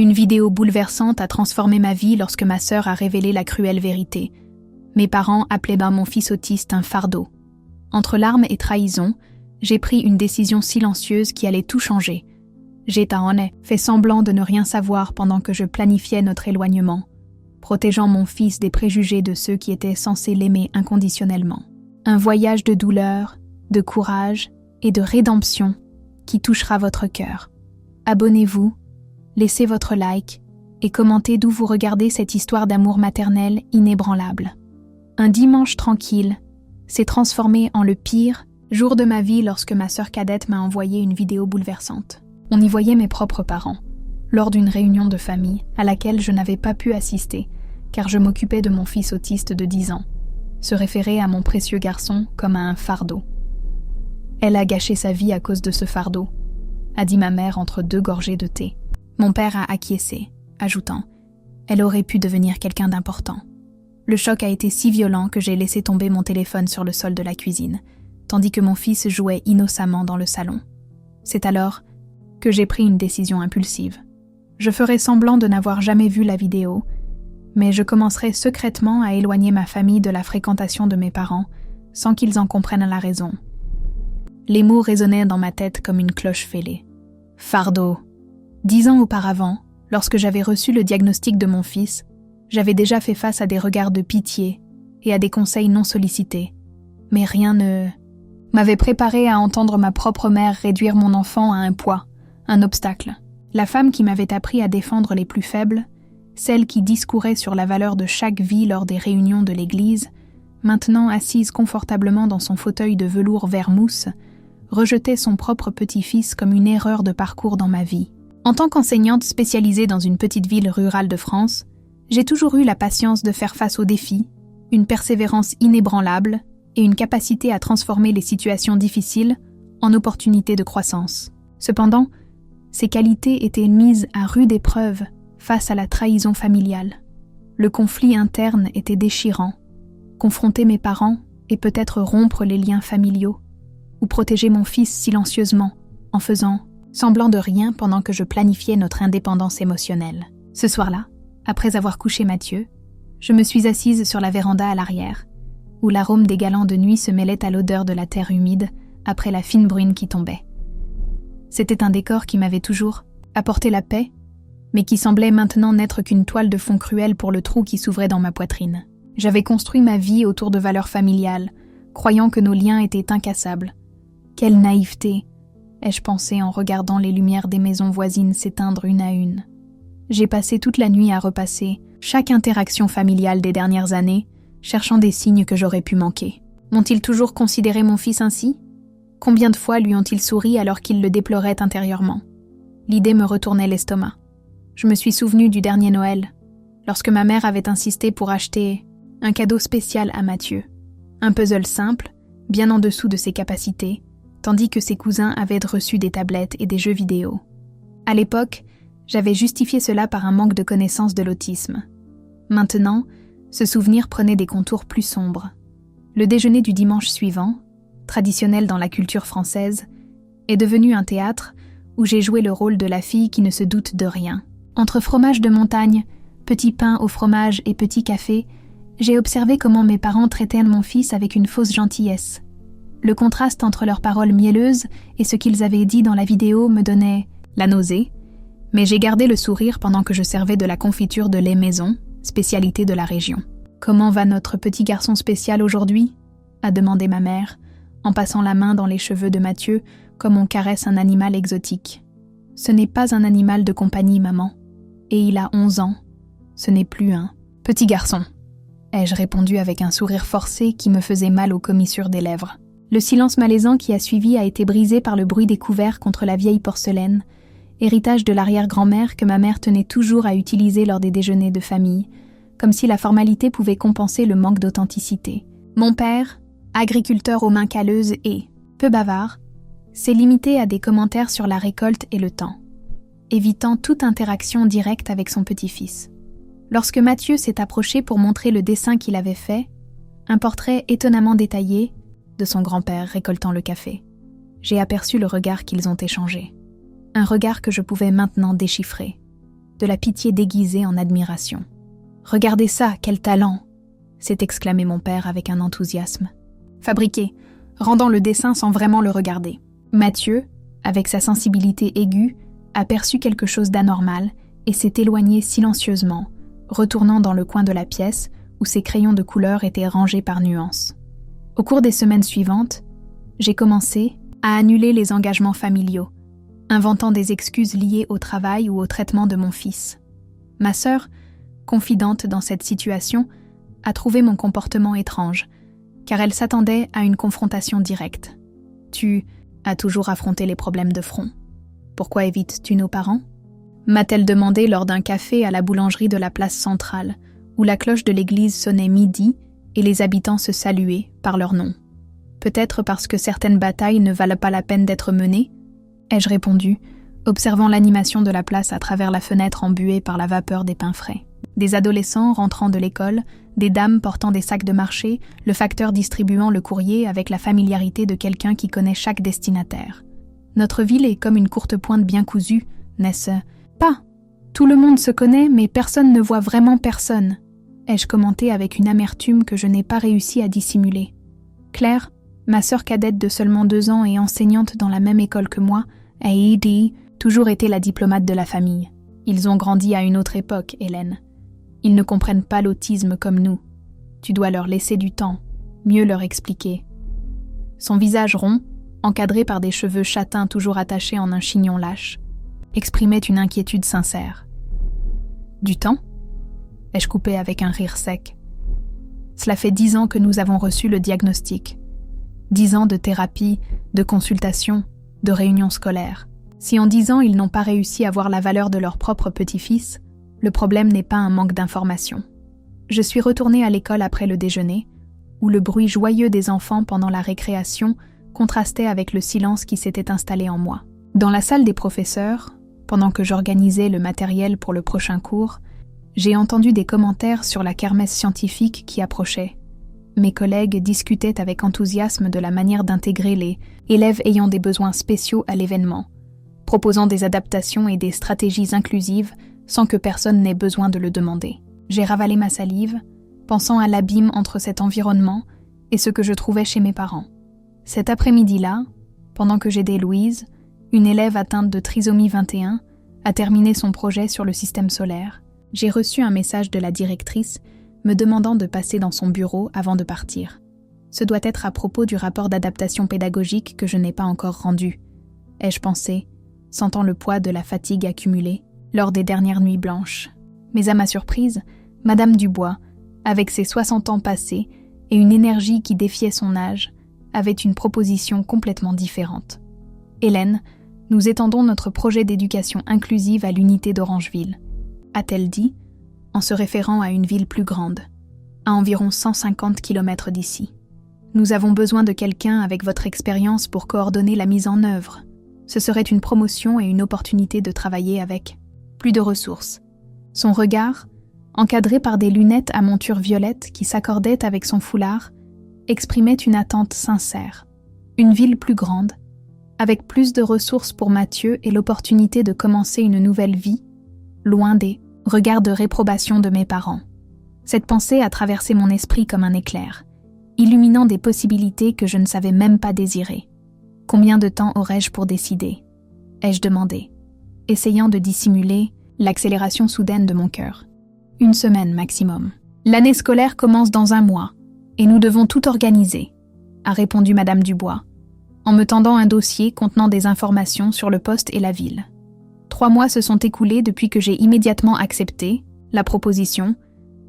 Une vidéo bouleversante a transformé ma vie lorsque ma sœur a révélé la cruelle vérité. Mes parents appelaient mon fils autiste un fardeau. Entre larmes et trahison, j'ai pris une décision silencieuse qui allait tout changer. J'ai fait semblant de ne rien savoir pendant que je planifiais notre éloignement, protégeant mon fils des préjugés de ceux qui étaient censés l'aimer inconditionnellement. Un voyage de douleur, de courage et de rédemption qui touchera votre cœur. Abonnez-vous, laissez votre like et commentez d'où vous regardez cette histoire d'amour maternel inébranlable. Un dimanche tranquille s'est transformé en le pire jour de ma vie lorsque ma sœur cadette m'a envoyé une vidéo bouleversante. On y voyait mes propres parents, lors d'une réunion de famille à laquelle je n'avais pas pu assister, car je m'occupais de mon fils autiste de 10 ans, se référer à mon précieux garçon comme à un fardeau. Elle a gâché sa vie à cause de ce fardeau, a dit ma mère entre 2 gorgées de thé. Mon père a acquiescé, ajoutant « Elle aurait pu devenir quelqu'un d'important ». Le choc a été si violent que j'ai laissé tomber mon téléphone sur le sol de la cuisine, tandis que mon fils jouait innocemment dans le salon. C'est alors que j'ai pris une décision impulsive. Je ferai semblant de n'avoir jamais vu la vidéo, mais je commencerai secrètement à éloigner ma famille de la fréquentation de mes parents, sans qu'ils en comprennent la raison. Les mots résonnaient dans ma tête comme une cloche fêlée. Fardeau. 10 ans auparavant, lorsque j'avais reçu le diagnostic de mon fils, j'avais déjà fait face à des regards de pitié et à des conseils non sollicités. Mais rien ne m'avait préparé à entendre ma propre mère réduire mon enfant à un poids, un obstacle. La femme qui m'avait appris à défendre les plus faibles, celle qui discourait sur la valeur de chaque vie lors des réunions de l'église, maintenant assise confortablement dans son fauteuil de velours vert mousse, rejetait son propre petit-fils comme une erreur de parcours dans ma vie. En tant qu'enseignante spécialisée dans une petite ville rurale de France, j'ai toujours eu la patience de faire face aux défis, une persévérance inébranlable et une capacité à transformer les situations difficiles en opportunités de croissance. Cependant, ces qualités étaient mises à rude épreuve face à la trahison familiale. Le conflit interne était déchirant. Confronter mes parents et peut-être rompre les liens familiaux, ou protéger mon fils silencieusement en faisant semblant de rien pendant que je planifiais notre indépendance émotionnelle. Ce soir-là, après avoir couché Mathieu, je me suis assise sur la véranda à l'arrière, où l'arôme des galants de nuit se mêlait à l'odeur de la terre humide après la fine bruine qui tombait. C'était un décor qui m'avait toujours apporté la paix, mais qui semblait maintenant n'être qu'une toile de fond cruelle pour le trou qui s'ouvrait dans ma poitrine. J'avais construit ma vie autour de valeurs familiales, croyant que nos liens étaient incassables. Quelle naïveté, ai-je pensé en regardant les lumières des maisons voisines s'éteindre une à une. J'ai passé toute la nuit à repasser chaque interaction familiale des dernières années, cherchant des signes que j'aurais pu manquer. M'ont-ils toujours considéré mon fils ainsi ? Combien de fois lui ont-ils souri alors qu'il le déplorait intérieurement ? L'idée me retournait l'estomac. Je me suis souvenu du dernier Noël, lorsque ma mère avait insisté pour acheter un cadeau spécial à Mathieu. Un puzzle simple, bien en dessous de ses capacités, tandis que ses cousins avaient reçu des tablettes et des jeux vidéo. À l'époque, j'avais justifié cela par un manque de connaissance de l'autisme. Maintenant, ce souvenir prenait des contours plus sombres. Le déjeuner du dimanche suivant, traditionnel dans la culture française, est devenu un théâtre où j'ai joué le rôle de la fille qui ne se doute de rien. Entre fromage de montagne, petit pain au fromage et petit café, j'ai observé comment mes parents traitaient mon fils avec une fausse gentillesse. Le contraste entre leurs paroles mielleuses et ce qu'ils avaient dit dans la vidéo me donnait la nausée, mais j'ai gardé le sourire pendant que je servais de la confiture de lait maison, spécialité de la région. « Comment va notre petit garçon spécial aujourd'hui ?» a demandé ma mère, en passant la main dans les cheveux de Mathieu comme on caresse un animal exotique. « Ce n'est pas un animal de compagnie, maman. Et il a 11 ans. Ce n'est plus un petit garçon. » ai-je répondu avec un sourire forcé qui me faisait mal aux commissures des lèvres. Le silence malaisant qui a suivi a été brisé par le bruit des couverts contre la vieille porcelaine, héritage de l'arrière-grand-mère que ma mère tenait toujours à utiliser lors des déjeuners de famille, comme si la formalité pouvait compenser le manque d'authenticité. Mon père, agriculteur aux mains calleuses et peu bavard, s'est limité à des commentaires sur la récolte et le temps, évitant toute interaction directe avec son petit-fils. Lorsque Mathieu s'est approché pour montrer le dessin qu'il avait fait, un portrait étonnamment détaillé de son grand-père récoltant le café, j'ai aperçu le regard qu'ils ont échangé. Un regard que je pouvais maintenant déchiffrer. de la pitié déguisée en admiration. « Regardez ça, quel talent !» s'est exclamé mon père avec un enthousiasme. Fabriqué, rendant le dessin sans vraiment le regarder. Mathieu, avec sa sensibilité aiguë, a perçu quelque chose d'anormal et s'est éloigné silencieusement, retournant dans le coin de la pièce où ses crayons de couleur étaient rangés par nuances. Au cours des semaines suivantes, j'ai commencé à annuler les engagements familiaux, inventant des excuses liées au travail ou au traitement de mon fils. Ma sœur, confidente dans cette situation, a trouvé mon comportement étrange, car elle s'attendait à une confrontation directe. « Tu as toujours affronté les problèmes de front. Pourquoi évites-tu nos parents ?» m'a-t-elle demandé lors d'un café à la boulangerie de la place centrale, où la cloche de l'église sonnait midi et les habitants se saluaient par leur nom. « Peut-être parce que certaines batailles ne valent pas la peine d'être menées ?» ai-je répondu, observant l'animation de la place à travers la fenêtre embuée par la vapeur des pains frais. Des adolescents rentrant de l'école, des dames portant des sacs de marché, le facteur distribuant le courrier avec la familiarité de quelqu'un qui connaît chaque destinataire. Notre ville est comme une courte pointe bien cousue, n'est-ce pas? Tout le monde se connaît, mais personne ne voit vraiment personne, ai-je commenté avec une amertume que je n'ai pas réussi à dissimuler. Claire, ma sœur cadette de seulement 2 ans et enseignante dans la même école que moi, a toujours été la diplomate de la famille. Ils ont grandi à une autre époque, Hélène. Ils ne comprennent pas l'autisme comme nous. Tu dois leur laisser du temps, mieux leur expliquer. Son visage rond, encadré par des cheveux châtains toujours attachés en un chignon lâche, exprimait une inquiétude sincère. « Du temps ?» ai-je coupé avec un rire sec. Cela fait 10 ans que nous avons reçu le diagnostic. 10 ans de thérapie, de consultation, de réunions scolaires. Si en 10 ans ils n'ont pas réussi à voir la valeur de leur propre petit-fils, le problème n'est pas un manque d'information. Je suis retournée à l'école après le déjeuner, où le bruit joyeux des enfants pendant la récréation contrastait avec le silence qui s'était installé en moi. Dans la salle des professeurs, pendant que j'organisais le matériel pour le prochain cours, j'ai entendu des commentaires sur la kermesse scientifique qui approchait. Mes collègues discutaient avec enthousiasme de la manière d'intégrer les élèves ayant des besoins spéciaux à l'événement, proposant des adaptations et des stratégies inclusives sans que personne n'ait besoin de le demander. J'ai ravalé ma salive, pensant à l'abîme entre cet environnement et ce que je trouvais chez mes parents. Cet après-midi-là, pendant que j'aidais Louise, une élève atteinte de trisomie 21, à terminer son projet sur le système solaire, j'ai reçu un message de la directrice me demandant de passer dans son bureau avant de partir. Ce doit être à propos du rapport d'adaptation pédagogique que je n'ai pas encore rendu, ai-je pensé, sentant le poids de la fatigue accumulée lors des dernières nuits blanches. Mais à ma surprise, Madame Dubois, avec ses 60 ans passés et une énergie qui défiait son âge, avait une proposition complètement différente. « Hélène, nous étendons notre projet d'éducation inclusive à l'unité d'Orangeville », a-t-elle dit, en se référant à une ville plus grande, à environ 150 km d'ici. « Nous avons besoin de quelqu'un avec votre expérience pour coordonner la mise en œuvre. Ce serait une promotion et une opportunité de travailler avec plus de ressources. » Son regard, encadré par des lunettes à monture violette qui s'accordaient avec son foulard, exprimait une attente sincère. Une ville plus grande, avec plus de ressources pour Mathieu et l'opportunité de commencer une nouvelle vie, loin des regards de réprobation de mes parents. Cette pensée a traversé mon esprit comme un éclair, illuminant des possibilités que je ne savais même pas désirer. Combien de temps aurais-je pour décider ? Ai-je demandé, essayant de dissimuler l'accélération soudaine de mon cœur. 1 semaine maximum. L'année scolaire commence dans 1 mois, et nous devons tout organiser, a répondu Madame Dubois, en me tendant un dossier contenant des informations sur le poste et la ville. 3 mois se sont écoulés depuis que j'ai immédiatement accepté la proposition,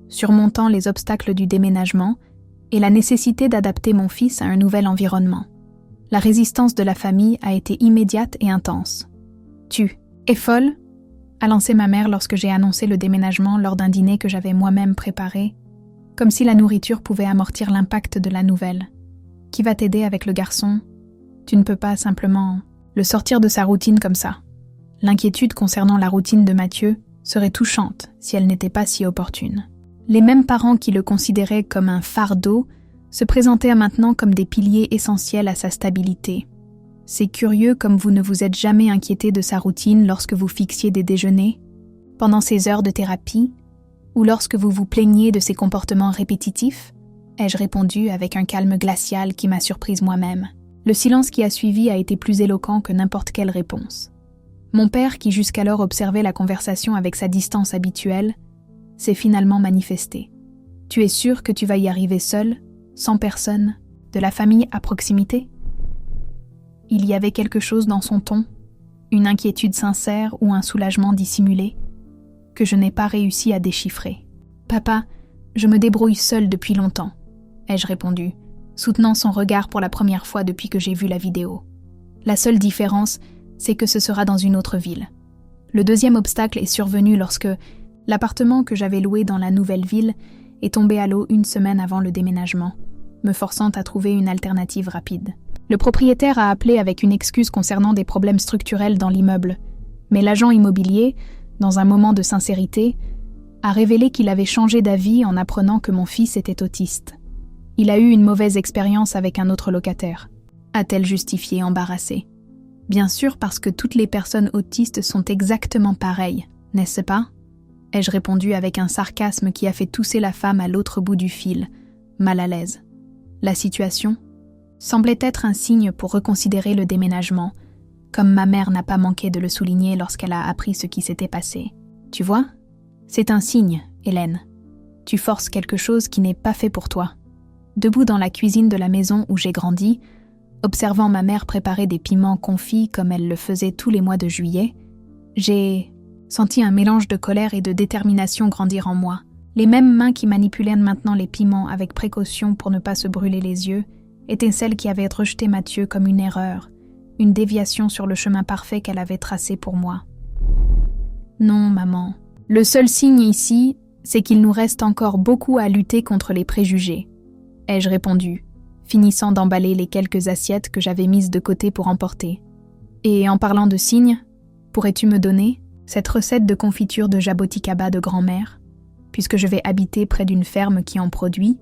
surmontant les obstacles du déménagement et la nécessité d'adapter mon fils à un nouvel environnement. La résistance de la famille a été immédiate et intense. « Tu es folle ?» a lancé ma mère lorsque j'ai annoncé le déménagement lors d'un dîner que j'avais moi-même préparé, comme si la nourriture pouvait amortir l'impact de la nouvelle. « Qui va t'aider avec le garçon ? Tu ne peux pas simplement le sortir de sa routine comme ça. » L'inquiétude concernant la routine de Mathieu serait touchante si elle n'était pas si opportune. Les mêmes parents qui le considéraient comme un fardeau se présentaient maintenant comme des piliers essentiels à sa stabilité. C'est curieux comme vous ne vous êtes jamais inquiété de sa routine lorsque vous fixiez des déjeuners. Pendant ces heures de thérapie, ou lorsque vous vous plaignez de ces comportements répétitifs ?» ai-je répondu avec un calme glacial qui m'a surprise moi-même. Le silence qui a suivi a été plus éloquent que n'importe quelle réponse. Mon père, qui jusqu'alors observait la conversation avec sa distance habituelle, s'est finalement manifesté. « Tu es sûr que tu vas y arriver seul, sans personne, de la famille à proximité ?» Il y avait quelque chose dans son ton, une inquiétude sincère ou un soulagement dissimulé, que je n'ai pas réussi à déchiffrer. « Papa, je me débrouille seule depuis longtemps, » ai-je répondu, soutenant son regard pour la première fois depuis que j'ai vu la vidéo. La seule différence, c'est que ce sera dans une autre ville. Le deuxième obstacle est survenu lorsque l'appartement que j'avais loué dans la nouvelle ville est tombé à l'eau une semaine avant le déménagement, me forçant à trouver une alternative rapide. Le propriétaire a appelé avec une excuse concernant des problèmes structurels dans l'immeuble, mais l'agent immobilier, dans un moment de sincérité, a révélé qu'il avait changé d'avis en apprenant que mon fils était autiste. Il a eu une mauvaise expérience avec un autre locataire, a-t-elle justifié embarrassée. Bien sûr, parce que toutes les personnes autistes sont exactement pareilles, n'est-ce pas ? Ai-je répondu avec un sarcasme qui a fait tousser la femme à l'autre bout du fil, mal à l'aise. La situation semblait être un signe pour reconsidérer le déménagement, comme ma mère n'a pas manqué de le souligner lorsqu'elle a appris ce qui s'était passé. Tu vois ? C'est un signe, Hélène. Tu forces quelque chose qui n'est pas fait pour toi. Debout dans la cuisine de la maison où j'ai grandi, observant ma mère préparer des piments confits comme elle le faisait tous les mois de juillet, j'ai senti un mélange de colère et de détermination grandir en moi. Les mêmes mains qui manipulaient maintenant les piments avec précaution pour ne pas se brûler les yeux étaient celles qui avaient rejeté Mathieu comme une erreur, une déviation sur le chemin parfait qu'elle avait tracé pour moi. Non, maman. Le seul signe ici, c'est qu'il nous reste encore beaucoup à lutter contre les préjugés, ai-je répondu, finissant d'emballer les quelques assiettes que j'avais mises de côté pour emporter. Et en parlant de signes, pourrais-tu me donner cette recette de confiture de jaboticaba de grand-mère? Puisque je vais habiter près d'une ferme qui en produit,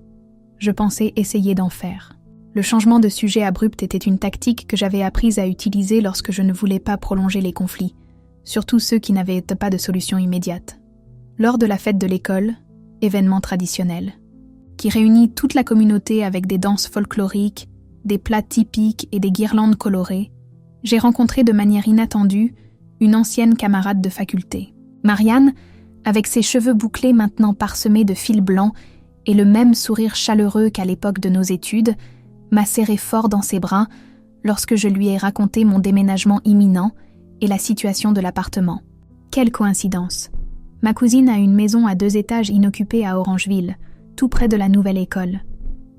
je pensais essayer d'en faire. Le changement de sujet abrupt était une tactique que j'avais apprise à utiliser lorsque je ne voulais pas prolonger les conflits, surtout ceux qui n'avaient pas de solution immédiate. Lors de la fête de l'école, événement traditionnel, qui réunit toute la communauté avec des danses folkloriques, des plats typiques et des guirlandes colorées, j'ai rencontré de manière inattendue une ancienne camarade de faculté. Marianne, avec ses cheveux bouclés maintenant parsemés de fils blancs et le même sourire chaleureux qu'à l'époque de nos études, m'a serré fort dans ses bras lorsque je lui ai raconté mon déménagement imminent et la situation de l'appartement. Quelle coïncidence! Ma cousine a une maison à 2 étages inoccupée à Orangeville, tout près de la nouvelle école.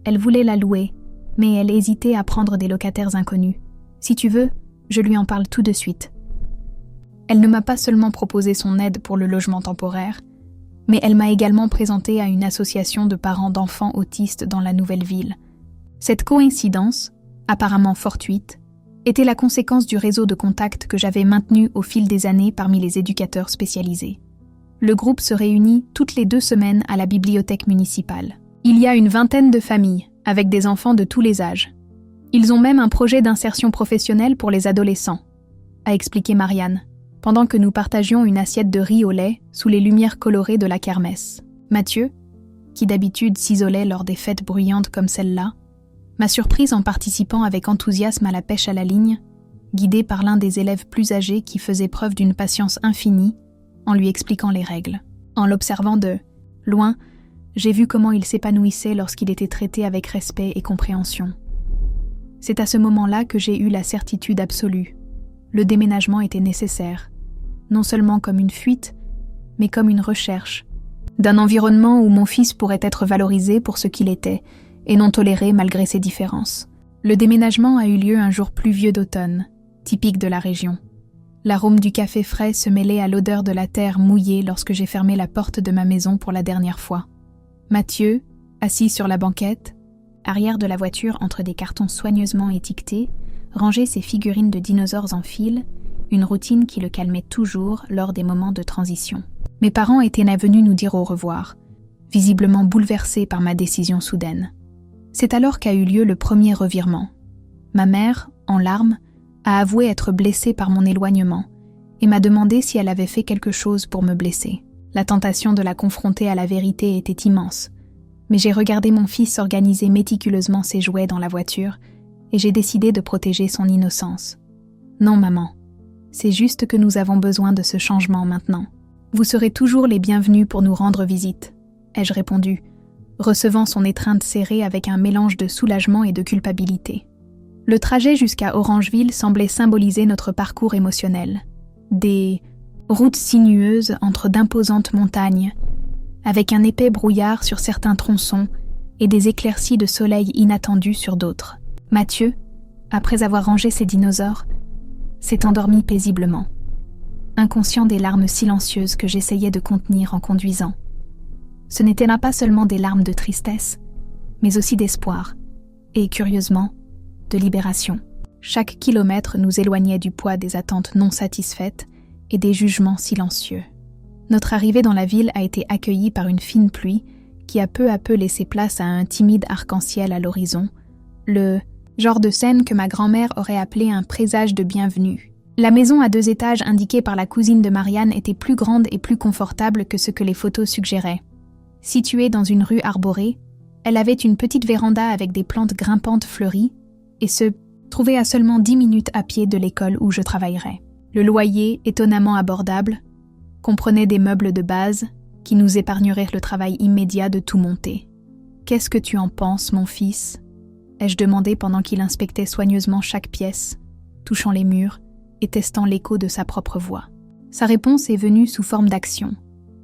Elle voulait la louer, mais elle hésitait à prendre des locataires inconnus. Si tu veux, je lui en parle tout de suite. Elle ne m'a pas seulement proposé son aide pour le logement temporaire, mais elle m'a également présenté à une association de parents d'enfants autistes dans la nouvelle ville. Cette coïncidence, apparemment fortuite, était la conséquence du réseau de contacts que j'avais maintenu au fil des années parmi les éducateurs spécialisés. Le groupe se réunit toutes les 2 semaines à la bibliothèque municipale. Il y a une 20aine de familles, avec des enfants de tous les âges. Ils ont même un projet d'insertion professionnelle pour les adolescents, a expliqué Marianne, pendant que nous partagions une assiette de riz au lait sous les lumières colorées de la kermesse. Mathieu, qui d'habitude s'isolait lors des fêtes bruyantes comme celle-là, m'a surprise en participant avec enthousiasme à la pêche à la ligne, guidé par l'un des élèves plus âgés qui faisait preuve d'une patience infinie en lui expliquant les règles. En l'observant de loin, j'ai vu comment il s'épanouissait lorsqu'il était traité avec respect et compréhension. C'est à ce moment-là que j'ai eu la certitude absolue. Le déménagement était nécessaire, non seulement comme une fuite, mais comme une recherche, d'un environnement où mon fils pourrait être valorisé pour ce qu'il était, et non toléré malgré ses différences. Le déménagement a eu lieu un jour pluvieux d'automne, typique de la région. L'arôme du café frais se mêlait à l'odeur de la terre mouillée lorsque j'ai fermé la porte de ma maison pour la dernière fois. Mathieu, assis sur la banquette, arrière de la voiture entre des cartons soigneusement étiquetés, rangeait ses figurines de dinosaures en file, une routine qui le calmait toujours lors des moments de transition. Mes parents étaient venus nous dire au revoir, visiblement bouleversés par ma décision soudaine. C'est alors qu'a eu lieu le premier revirement. Ma mère, en larmes, a avoué être blessée par mon éloignement et m'a demandé si elle avait fait quelque chose pour me blesser. La tentation de la confronter à la vérité était immense, mais j'ai regardé mon fils organiser méticuleusement ses jouets dans la voiture et j'ai décidé de protéger son innocence. Non, maman, c'est juste que nous avons besoin de ce changement maintenant. Vous serez toujours les bienvenus pour nous rendre visite, ai-je répondu, recevant son étreinte serrée avec un mélange de soulagement et de culpabilité. Le trajet jusqu'à Orangeville semblait symboliser notre parcours émotionnel. Des routes sinueuses entre d'imposantes montagnes, avec un épais brouillard sur certains tronçons et des éclaircies de soleil inattendues sur d'autres. Mathieu, après avoir rangé ses dinosaures, s'est endormi paisiblement, inconscient des larmes silencieuses que j'essayais de contenir en conduisant. Ce n'étaient là pas seulement des larmes de tristesse, mais aussi d'espoir, et, curieusement, de libération. Chaque kilomètre nous éloignait du poids des attentes non satisfaites et des jugements silencieux. Notre arrivée dans la ville a été accueillie par une fine pluie qui a peu à peu laissé place à un timide arc-en-ciel à l'horizon, le genre de scène que ma grand-mère aurait appelé un présage de bienvenue. La maison à 2 étages indiquée par la cousine de Marianne était plus grande et plus confortable que ce que les photos suggéraient. Située dans une rue arborée, elle avait une petite véranda avec des plantes grimpantes fleuries et se trouvait à seulement 10 minutes à pied de l'école où je travaillerais. Le loyer, étonnamment abordable, comprenait des meubles de base qui nous épargneraient le travail immédiat de tout monter. « Qu'est-ce que tu en penses, mon fils ?» ai-je demandé pendant qu'il inspectait soigneusement chaque pièce, touchant les murs et testant l'écho de sa propre voix. Sa réponse est venue sous forme d'action.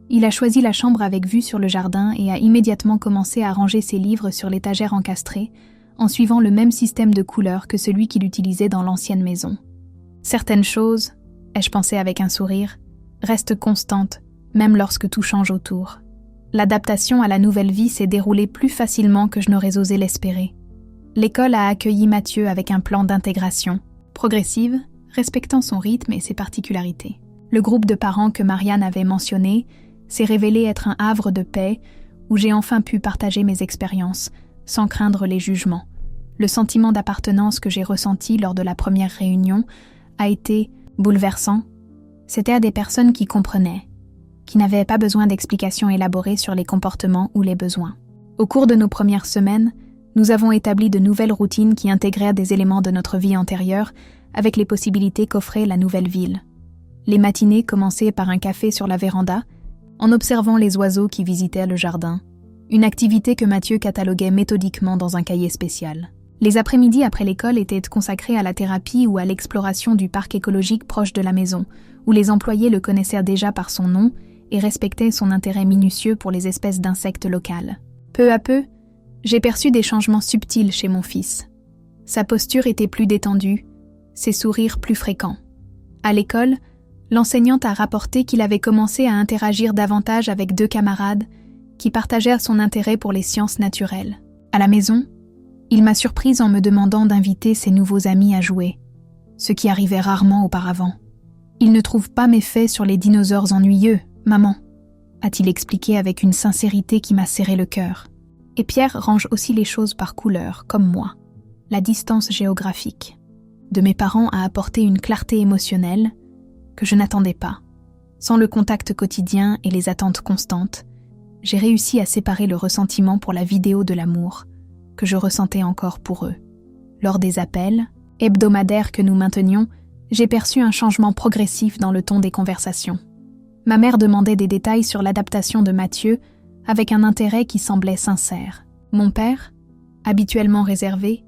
Il a choisi la chambre avec vue sur le jardin et a immédiatement commencé à ranger ses livres sur l'étagère encastrée, en suivant le même système de couleurs que celui qu'il utilisait dans l'ancienne maison. Certaines choses, ai-je pensé avec un sourire, restent constantes, même lorsque tout change autour. L'adaptation à la nouvelle vie s'est déroulée plus facilement que je n'aurais osé l'espérer. L'école a accueilli Mathieu avec un plan d'intégration, progressive, respectant son rythme et ses particularités. Le groupe de parents que Marianne avait mentionné s'est révélé être un havre de paix où j'ai enfin pu partager mes expériences, sans craindre les jugements. Le sentiment d'appartenance que j'ai ressenti lors de la première réunion a été bouleversant. C'était à des personnes qui comprenaient, qui n'avaient pas besoin d'explications élaborées sur les comportements ou les besoins. Au cours de nos premières semaines, nous avons établi de nouvelles routines qui intégrèrent des éléments de notre vie antérieure avec les possibilités qu'offrait la nouvelle ville. Les matinées commençaient par un café sur la véranda, en observant les oiseaux qui visitaient le jardin, une activité que Mathieu cataloguait méthodiquement dans un cahier spécial. Les après-midi après l'école étaient consacrés à la thérapie ou à l'exploration du parc écologique proche de la maison, où les employés le connaissaient déjà par son nom et respectaient son intérêt minutieux pour les espèces d'insectes locales. Peu à peu, j'ai perçu des changements subtils chez mon fils. Sa posture était plus détendue, ses sourires plus fréquents. À l'école, l'enseignante a rapporté qu'il avait commencé à interagir davantage avec 2 camarades qui partagèrent son intérêt pour les sciences naturelles. À la maison, il m'a surprise en me demandant d'inviter ses nouveaux amis à jouer, ce qui arrivait rarement auparavant. « Il ne trouve pas mes faits sur les dinosaures ennuyeux, maman », a-t-il expliqué avec une sincérité qui m'a serré le cœur. Et Pierre range aussi les choses par couleur, comme moi. La distance géographique de mes parents a apporté une clarté émotionnelle que je n'attendais pas. Sans le contact quotidien et les attentes constantes, j'ai réussi à séparer le ressentiment pour la vidéo de l'amour que je ressentais encore pour eux. Lors des appels hebdomadaires que nous maintenions, j'ai perçu un changement progressif dans le ton des conversations. Ma mère demandait des détails sur l'adaptation de Mathieu avec un intérêt qui semblait sincère. Mon père, habituellement réservé,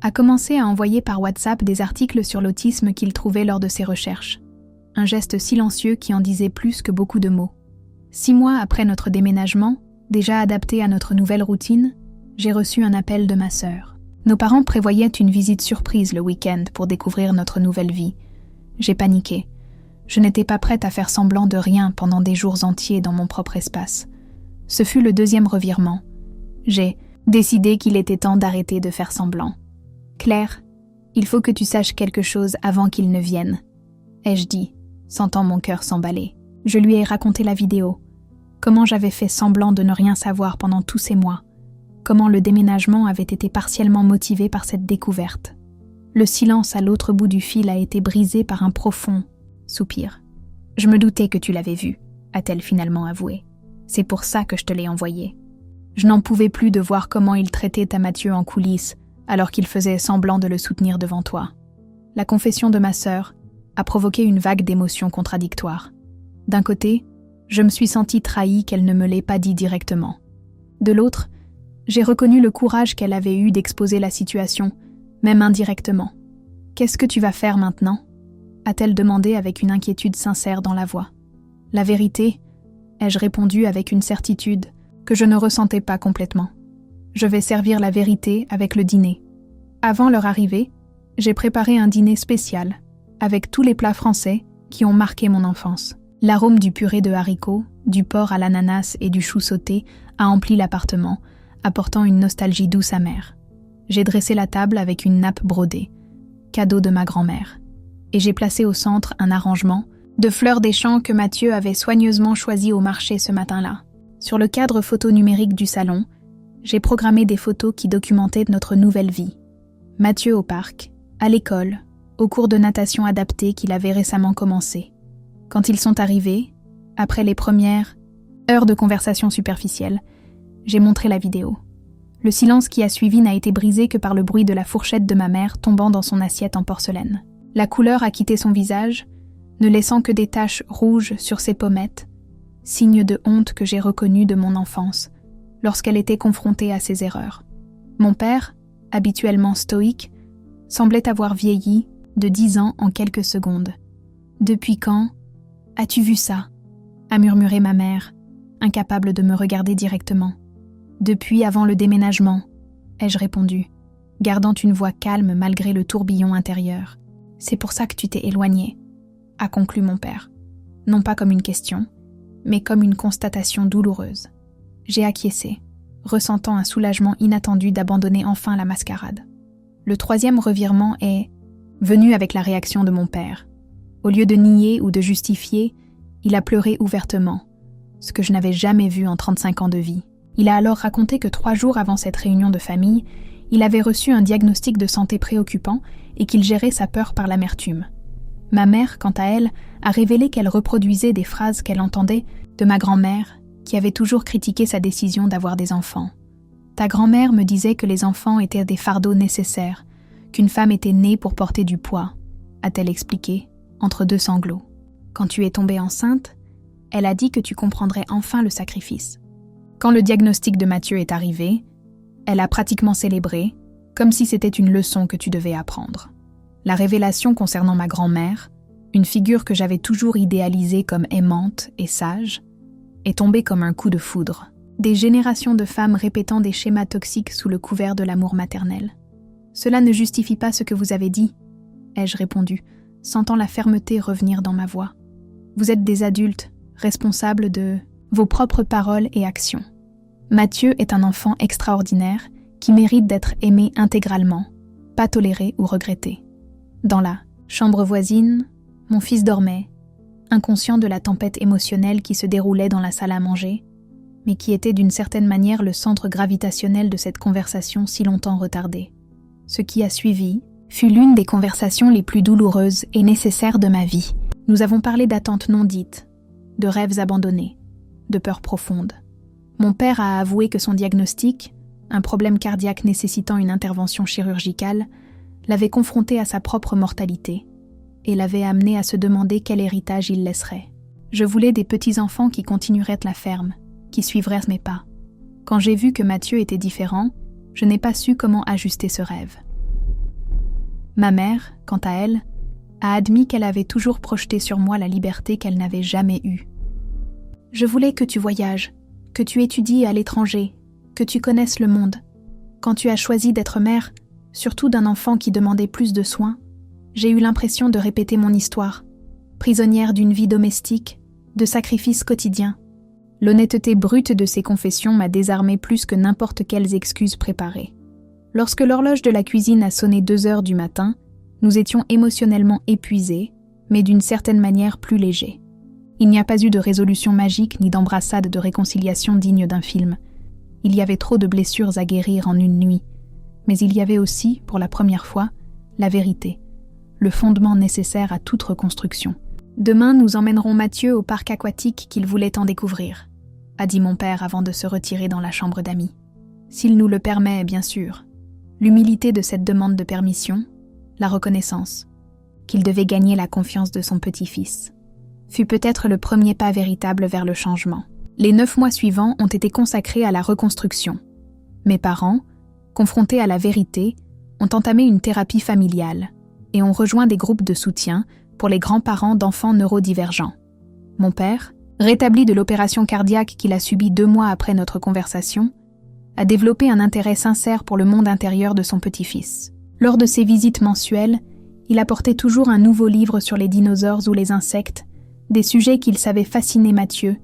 a commencé à envoyer par WhatsApp des articles sur l'autisme qu'il trouvait lors de ses recherches. Un geste silencieux qui en disait plus que beaucoup de mots. 6 mois après notre déménagement, déjà adapté à notre nouvelle routine, j'ai reçu un appel de ma sœur. Nos parents prévoyaient une visite surprise le week-end pour découvrir notre nouvelle vie. J'ai paniqué. Je n'étais pas prête à faire semblant de rien pendant des jours entiers dans mon propre espace. Ce fut le 2e revirement. J'ai décidé qu'il était temps d'arrêter de faire semblant. « Claire, il faut que tu saches quelque chose avant qu'il ne vienne, » ai-je dit, sentant mon cœur s'emballer. Je lui ai raconté la vidéo, comment j'avais fait semblant de ne rien savoir pendant tous ces mois, comment le déménagement avait été partiellement motivé par cette découverte. Le silence à l'autre bout du fil a été brisé par un profond soupir. Je me doutais que tu l'avais vu, a-t-elle finalement avoué. C'est pour ça que je te l'ai envoyé. Je n'en pouvais plus de voir comment il traitait ta Mathieu en coulisses, alors qu'il faisait semblant de le soutenir devant toi. La confession de ma sœur a provoqué une vague d'émotions contradictoires. D'un côté, je me suis sentie trahie qu'elle ne me l'ait pas dit directement. De l'autre, j'ai reconnu le courage qu'elle avait eu d'exposer la situation, même indirectement. « Qu'est-ce que tu vas faire maintenant ?» a-t-elle demandé avec une inquiétude sincère dans la voix. « La vérité ?» ai-je répondu avec une certitude que je ne ressentais pas complètement. « Je vais servir la vérité avec le dîner. » Avant leur arrivée, j'ai préparé un dîner spécial, avec tous les plats français qui ont marqué mon enfance. L'arôme du purée de haricots, du porc à l'ananas et du chou sauté a empli l'appartement, apportant une nostalgie douce amère. J'ai dressé la table avec une nappe brodée, cadeau de ma grand-mère, et j'ai placé au centre un arrangement de fleurs des champs que Mathieu avait soigneusement choisi au marché ce matin-là. Sur le cadre photo numérique du salon, j'ai programmé des photos qui documentaient notre nouvelle vie. Mathieu au parc, à l'école, au cours de natation adapté qu'il avait récemment commencé. Quand ils sont arrivés, après les premières heures de conversation superficielle, j'ai montré la vidéo. Le silence qui a suivi n'a été brisé que par le bruit de la fourchette de ma mère tombant dans son assiette en porcelaine. La couleur a quitté son visage, ne laissant que des taches rouges sur ses pommettes, signe de honte que j'ai reconnu de mon enfance, lorsqu'elle était confrontée à ses erreurs. Mon père, habituellement stoïque, semblait avoir vieilli de 10 ans en quelques secondes. « Depuis quand as-tu vu ça ?» a murmuré ma mère, incapable de me regarder directement. « Depuis avant le déménagement », ai-je répondu, gardant une voix calme malgré le tourbillon intérieur. « C'est pour ça que tu t'es éloigné », a conclu mon père, non pas comme une question, mais comme une constatation douloureuse. J'ai acquiescé, ressentant un soulagement inattendu d'abandonner enfin la mascarade. Le troisième revirement est venu avec la réaction de mon père. Au lieu de nier ou de justifier, il a pleuré ouvertement, ce que je n'avais jamais vu en 35 ans de vie. Il a alors raconté que 3 jours avant cette réunion de famille, il avait reçu un diagnostic de santé préoccupant et qu'il gérait sa peur par l'amertume. Ma mère, quant à elle, a révélé qu'elle reproduisait des phrases qu'elle entendait de ma grand-mère, qui avait toujours critiqué sa décision d'avoir des enfants. « Ta grand-mère me disait que les enfants étaient des fardeaux nécessaires, qu'une femme était née pour porter du poids, » a-t-elle expliqué, entre 2 sanglots. « Quand tu es tombée enceinte, elle a dit que tu comprendrais enfin le sacrifice. » Quand le diagnostic de Mathieu est arrivé, elle a pratiquement célébré, comme si c'était une leçon que tu devais apprendre. La révélation concernant ma grand-mère, une figure que j'avais toujours idéalisée comme aimante et sage, est tombée comme un coup de foudre. Des générations de femmes répétant des schémas toxiques sous le couvert de l'amour maternel. « Cela ne justifie pas ce que vous avez dit », ai-je répondu, sentant la fermeté revenir dans ma voix. « Vous êtes des adultes, responsables de vos propres paroles et actions. Mathieu est un enfant extraordinaire qui mérite d'être aimé intégralement, pas toléré ou regretté. » Dans la chambre voisine, mon fils dormait, inconscient de la tempête émotionnelle qui se déroulait dans la salle à manger, mais qui était d'une certaine manière le centre gravitationnel de cette conversation si longtemps retardée. Ce qui a suivi fut l'une des conversations les plus douloureuses et nécessaires de ma vie. Nous avons parlé d'attentes non dites, de rêves abandonnés, de peurs profondes. Mon père a avoué que son diagnostic, un problème cardiaque nécessitant une intervention chirurgicale, l'avait confronté à sa propre mortalité et l'avait amené à se demander quel héritage il laisserait. Je voulais des petits-enfants qui continueraient la ferme, qui suivraient mes pas. Quand j'ai vu que Mathieu était différent, je n'ai pas su comment ajuster ce rêve. Ma mère, quant à elle, a admis qu'elle avait toujours projeté sur moi la liberté qu'elle n'avait jamais eue. Je voulais que tu voyages, que tu étudies à l'étranger, que tu connaisses le monde. Quand tu as choisi d'être mère, surtout d'un enfant qui demandait plus de soins, j'ai eu l'impression de répéter mon histoire, prisonnière d'une vie domestique, de sacrifices quotidiens. L'honnêteté brute de ces confessions m'a désarmée plus que n'importe quelles excuses préparées. Lorsque l'horloge de la cuisine a sonné 2 heures du matin, nous étions émotionnellement épuisés, mais d'une certaine manière plus légers. Il n'y a pas eu de résolution magique ni d'embrassade de réconciliation digne d'un film. Il y avait trop de blessures à guérir en une nuit. Mais il y avait aussi, pour la première fois, la vérité, le fondement nécessaire à toute reconstruction. Demain, nous emmènerons Mathieu au parc aquatique qu'il voulait tant découvrir, a dit mon père avant de se retirer dans la chambre d'amis. S'il nous le permet, bien sûr. L'humilité de cette demande de permission, la reconnaissance, qu'il devait gagner la confiance de son petit-fils, fut peut-être le premier pas véritable vers le changement. Les 9 mois suivants ont été consacrés à la reconstruction. Mes parents, confrontés à la vérité, ont entamé une thérapie familiale et ont rejoint des groupes de soutien pour les grands-parents d'enfants neurodivergents. Mon père, rétabli de l'opération cardiaque qu'il a subie 2 mois après notre conversation, a développé un intérêt sincère pour le monde intérieur de son petit-fils. Lors de ses visites mensuelles, il apportait toujours un nouveau livre sur les dinosaures ou les insectes, des sujets qu'il savait fasciner Mathieu,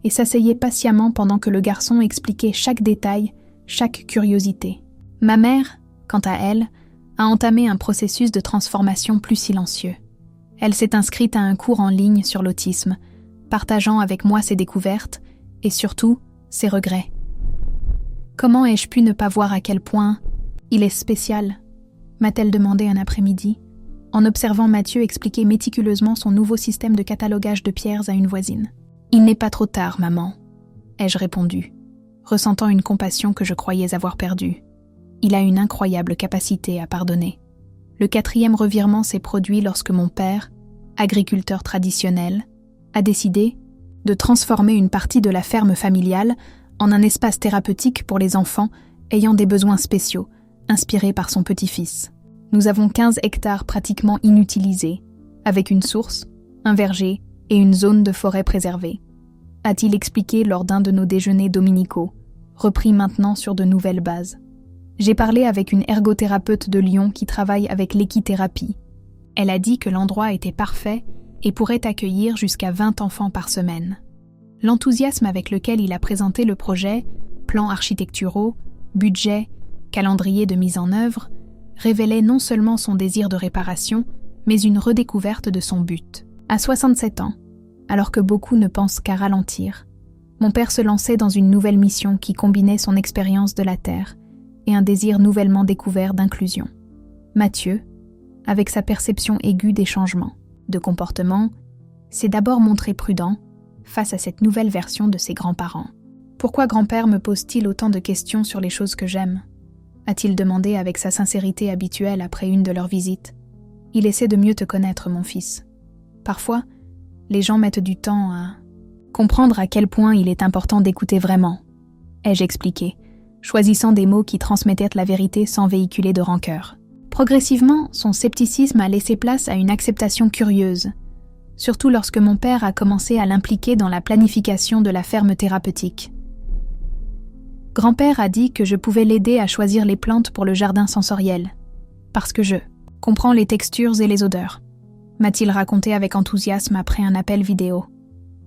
et s'asseyait patiemment pendant que le garçon expliquait chaque détail, chaque curiosité. Ma mère, quant à elle, a entamé un processus de transformation plus silencieux. Elle s'est inscrite à un cours en ligne sur l'autisme, partageant avec moi ses découvertes et surtout ses regrets. Comment ai-je pu ne pas voir à quel point il est spécial, m'a-t-elle demandé un après-midi, en observant Mathieu expliquer méticuleusement son nouveau système de catalogage de pierres à une voisine. « Il n'est pas trop tard, maman », ai-je répondu, ressentant une compassion que je croyais avoir perdue. Il a une incroyable capacité à pardonner. Le 4e revirement s'est produit lorsque mon père, agriculteur traditionnel, a décidé de transformer une partie de la ferme familiale en un espace thérapeutique pour les enfants ayant des besoins spéciaux, inspirés par son petit-fils. Nous avons 15 hectares pratiquement inutilisés, avec une source, un verger et une zone de forêt préservée, a-t-il expliqué lors d'un de nos déjeuners dominicaux, repris maintenant sur de nouvelles bases. J'ai parlé avec une ergothérapeute de Lyon qui travaille avec l'équithérapie. Elle a dit que l'endroit était parfait et pourrait accueillir jusqu'à 20 enfants par semaine. L'enthousiasme avec lequel il a présenté le projet, plans architecturaux, budget, calendrier de mise en œuvre, révélait non seulement son désir de réparation, mais une redécouverte de son but. À 67 ans, alors que beaucoup ne pensent qu'à ralentir, mon père se lançait dans une nouvelle mission qui combinait son expérience de la Terre et un désir nouvellement découvert d'inclusion. Mathieu, avec sa perception aiguë des changements de comportement, s'est d'abord montré prudent face à cette nouvelle version de ses grands-parents. « Pourquoi grand-père me pose-t-il autant de questions sur les choses que j'aime ?» a-t-il demandé avec sa sincérité habituelle après une de leurs visites. « Il essaie de mieux te connaître, mon fils. Parfois, les gens mettent du temps à comprendre à quel point il est important d'écouter vraiment, » ai-je expliqué, choisissant des mots qui transmettaient la vérité sans véhiculer de rancœur. Progressivement, son scepticisme a laissé place à une acceptation curieuse, surtout lorsque mon père a commencé à l'impliquer dans la planification de la ferme thérapeutique. Grand-père a dit que je pouvais l'aider à choisir les plantes pour le jardin sensoriel, parce que je comprends les textures et les odeurs, m'a-t-il raconté avec enthousiasme après un appel vidéo.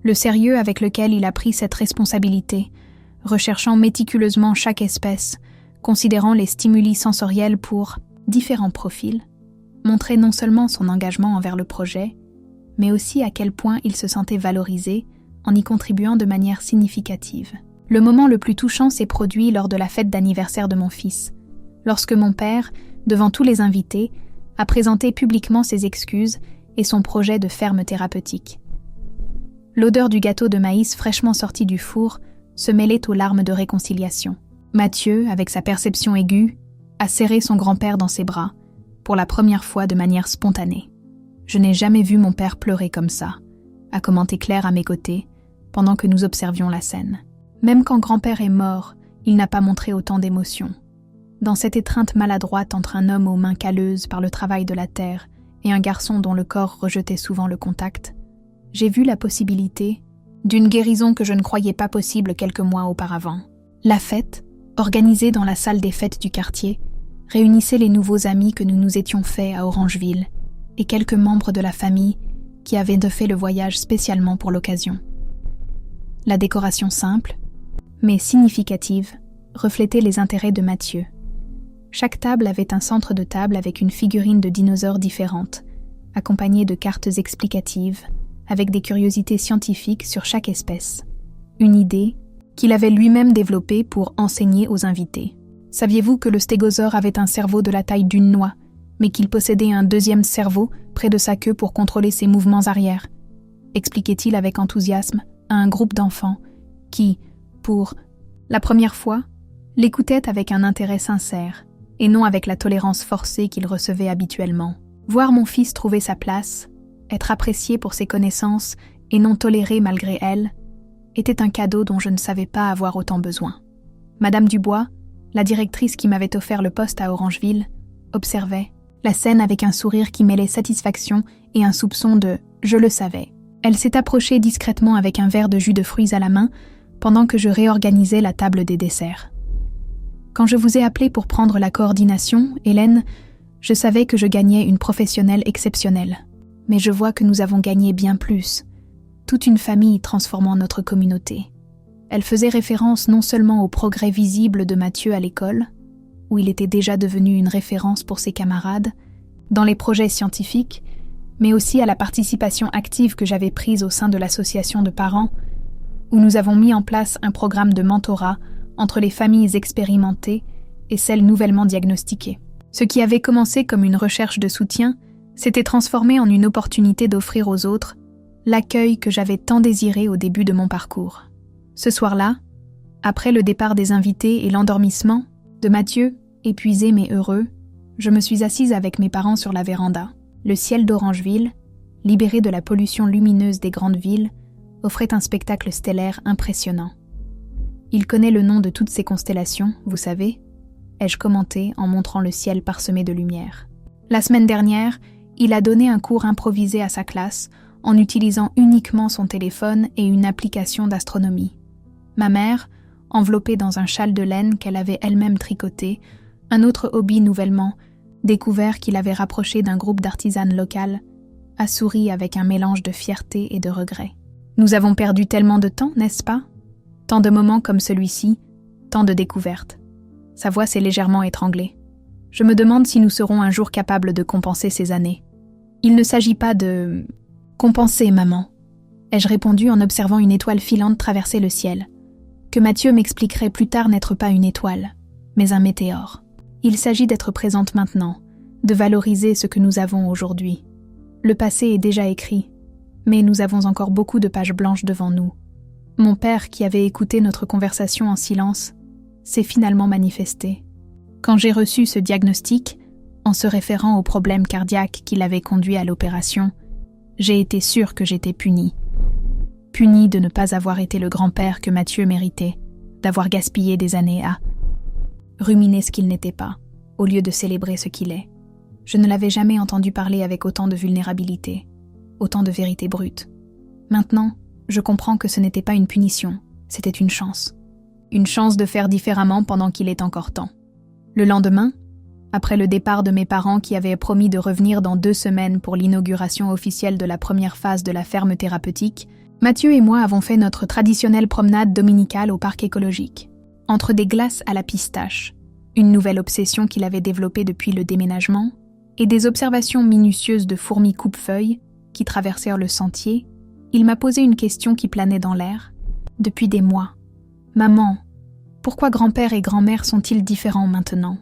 Le sérieux avec lequel il a pris cette responsabilité, recherchant méticuleusement chaque espèce, considérant les stimuli sensoriels pour différents profils, montrait non seulement son engagement envers le projet, mais aussi à quel point il se sentait valorisé en y contribuant de manière significative. Le moment le plus touchant s'est produit lors de la fête d'anniversaire de mon fils, lorsque mon père, devant tous les invités, a présenté publiquement ses excuses et son projet de ferme thérapeutique. L'odeur du gâteau de maïs fraîchement sorti du four se mêlait aux larmes de réconciliation. Mathieu, avec sa perception aiguë, a serré son grand-père dans ses bras, pour la première fois de manière spontanée. « Je n'ai jamais vu mon père pleurer comme ça », a commenté Claire à mes côtés, pendant que nous observions la scène. Même quand grand-père est mort, il n'a pas montré autant d'émotion. Dans cette étreinte maladroite entre un homme aux mains calleuses par le travail de la terre et un garçon dont le corps rejetait souvent le contact, j'ai vu la possibilité d'une guérison que je ne croyais pas possible quelques mois auparavant. La fête, organisée dans la salle des fêtes du quartier, réunissait les nouveaux amis que nous nous étions faits à Orangeville et quelques membres de la famille qui avaient fait le voyage spécialement pour l'occasion. La décoration simple, mais significative, reflétait les intérêts de Mathieu. Chaque table avait un centre de table avec une figurine de dinosaures différente, accompagnée de cartes explicatives, avec des curiosités scientifiques sur chaque espèce. Une idée qu'il avait lui-même développée pour enseigner aux invités. Saviez-vous que le stégosaure avait un cerveau de la taille d'une noix, mais qu'il possédait un deuxième cerveau près de sa queue pour contrôler ses mouvements arrière, expliquait-il avec enthousiasme à un groupe d'enfants qui, pour la première fois, l'écoutaient avec un intérêt sincère et non avec la tolérance forcée qu'il recevait habituellement. Voir mon fils trouver sa place, être apprécié pour ses connaissances et non toléré malgré elles, était un cadeau dont je ne savais pas avoir autant besoin. Madame Dubois, la directrice qui m'avait offert le poste à Orangeville, observait la scène avec un sourire qui mêlait satisfaction et un soupçon de « je le savais ». Elle s'est approchée discrètement avec un verre de jus de fruits à la main pendant que je réorganisais la table des desserts. Quand je vous ai appelé pour prendre la coordination, Hélène, je savais que je gagnais une professionnelle exceptionnelle. Mais je vois que nous avons gagné bien plus. Toute une famille transformant notre communauté. Elle faisait référence non seulement au progrès visible de Mathieu à l'école, où il était déjà devenu une référence pour ses camarades, dans les projets scientifiques, mais aussi à la participation active que j'avais prise au sein de l'association de parents, où nous avons mis en place un programme de mentorat entre les familles expérimentées et celles nouvellement diagnostiquées. Ce qui avait commencé comme une recherche de soutien s'était transformé en une opportunité d'offrir aux autres l'accueil que j'avais tant désiré au début de mon parcours. Ce soir-là, après le départ des invités et l'endormissement de Mathieu, épuisé mais heureux, je me suis assise avec mes parents sur la véranda. Le ciel d'Orangeville, libéré de la pollution lumineuse des grandes villes, offrait un spectacle stellaire impressionnant. Il connaît le nom de toutes ces constellations, vous savez, ai-je commenté en montrant le ciel parsemé de lumière. La semaine dernière, il a donné un cours improvisé à sa classe en utilisant uniquement son téléphone et une application d'astronomie. Ma mère, enveloppée dans un châle de laine qu'elle avait elle-même tricoté, un autre hobby nouvellement, découvert qu'il avait rapproché d'un groupe d'artisanes locales, a souri avec un mélange de fierté et de regret. Nous avons perdu tellement de temps, n'est-ce pas? Tant de moments comme celui-ci, tant de découvertes. Sa voix s'est légèrement étranglée. Je me demande si nous serons un jour capables de compenser ces années. Il ne s'agit pas de... compenser, maman, ai-je répondu en observant une étoile filante traverser le ciel. Que Mathieu m'expliquerait plus tard n'être pas une étoile, mais un météore. Il s'agit d'être présente maintenant, de valoriser ce que nous avons aujourd'hui. Le passé est déjà écrit, mais nous avons encore beaucoup de pages blanches devant nous. Mon père, qui avait écouté notre conversation en silence, s'est finalement manifesté. Quand j'ai reçu ce diagnostic, en se référant au problème cardiaque qui l'avait conduit à l'opération, j'ai été sûre que j'étais punie. Punie de ne pas avoir été le grand-père que Mathieu méritait, d'avoir gaspillé des années à ruminer ce qu'il n'était pas, au lieu de célébrer ce qu'il est. Je ne l'avais jamais entendu parler avec autant de vulnérabilité, autant de vérité brute. Maintenant, je comprends que ce n'était pas une punition, c'était une chance. Une chance de faire différemment pendant qu'il est encore temps. Le lendemain, après le départ de mes parents qui avaient promis de revenir dans 2 semaines pour l'inauguration officielle de la première phase de la ferme thérapeutique, Mathieu et moi avons fait notre traditionnelle promenade dominicale au parc écologique. Entre des glaces à la pistache, une nouvelle obsession qu'il avait développée depuis le déménagement, et des observations minutieuses de fourmis coupe-feuilles qui traversèrent le sentier, il m'a posé une question qui planait dans l'air. Depuis des mois. « Maman, pourquoi grand-père et grand-mère sont-ils différents maintenant ?»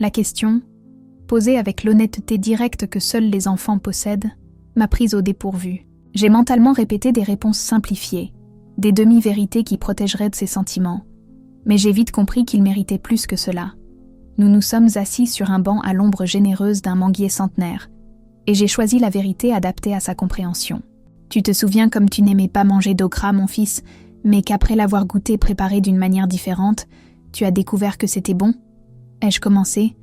La question, posée avec l'honnêteté directe que seuls les enfants possèdent, m'a prise au dépourvu. J'ai mentalement répété des réponses simplifiées, des demi-vérités qui protégeraient de ses sentiments. Mais j'ai vite compris qu'il méritait plus que cela. Nous nous sommes assis sur un banc à l'ombre généreuse d'un manguier centenaire, et j'ai choisi la vérité adaptée à sa compréhension. « Tu te souviens comme tu n'aimais pas manger d'okra, mon fils, mais qu'après l'avoir goûté préparé d'une manière différente, tu as découvert que c'était bon ?» ai-je commencé,